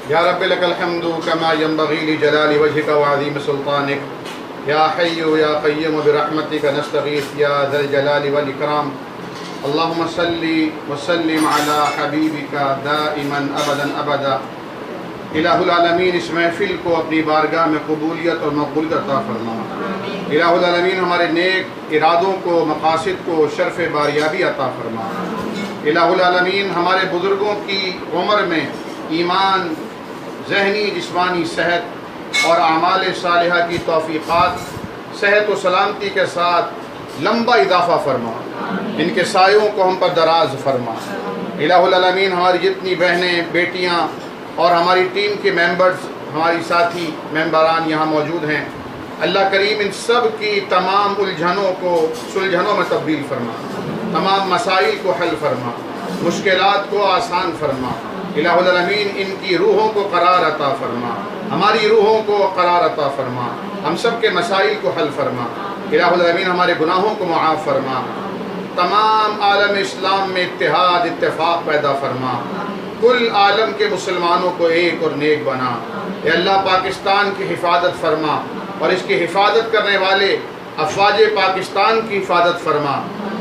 یا رب لک الحمد کما ینبغی لجلال وجهک وعظیم سلطانک یا حی یا قیوم برحمتک نستغیث یا ذا الجلال والاکرام اللہم صلی وسلم علی حبیبک دائما ابدا ابدا۔ الہ العالمین اس محفل کو اپنی بارگاہ میں قبولیت اور مقبولیت عطا فرما۔ الہ العالمین ہمارے نیک ارادوں کو، مقاصد کو شرف باریابی عطا فرما۔ الہ العالمین ہمارے بزرگوں کی عمر میں ایمان، ذہنی جسمانی صحت اور اعمال صالحہ کی توفیقات، صحت و سلامتی کے ساتھ لمبا اضافہ فرما۔ ان کے سایوں کو ہم پر دراز فرما۔ الہ العالمین ہماری جتنی بہنیں، بیٹیاں اور ہماری ٹیم کے ممبرز، ہماری ساتھی ممبران یہاں موجود ہیں، اللہ کریم ان سب کی تمام الجھنوں کو سلجھنوں میں تبدیل فرما، تمام مسائل کو حل فرما، مشکلات کو آسان فرما۔ الہ العالمین ان کی روحوں کو قرار عطا فرما، ہماری روحوں کو قرار عطا فرما، ہم سب کے مسائل کو حل فرما۔ الہ العالمین ہمارے گناہوں کو معاف فرما، تمام عالم اسلام میں اتحاد اتفاق پیدا فرما، کل عالم کے مسلمانوں کو ایک اور نیک بنا۔ اے اللہ پاکستان کی حفاظت فرما اور اس کی حفاظت کرنے والے افواج پاکستان کی حفاظت فرما،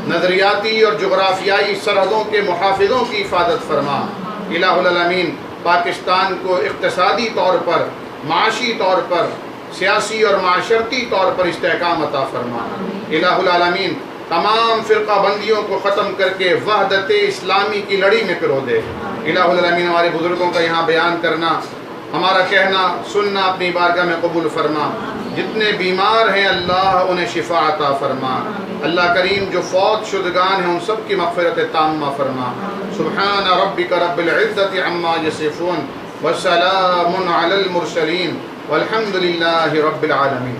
نظریاتی اور جغرافیائی سرحدوں کے محافظوں کی حفاظت فرما۔ الہ العالمین پاکستان کو اقتصادی طور پر، معاشی طور پر، سیاسی اور معاشرتی طور پر استحکام عطا فرما۔ الہ العالمین تمام فرقہ بندیوں کو ختم کر کے وحدت اسلامی کی لڑی میں پرو دے۔ الہ العالمین ہمارے بزرگوں کا یہاں بیان کرنا، ہمارا کہنا سننا اپنی بارگاہ میں قبول فرما۔ جتنے بیمار ہیں اللہ انہیں شفا عطا فرما۔ اللہ کریم جو فوت شدگان ہیں ان سب کی مغفرت تامہ فرما۔ سبحان ربک رب العزت عما یصفون وسلام علی المرسلین والحمد للہ رب العالمین۔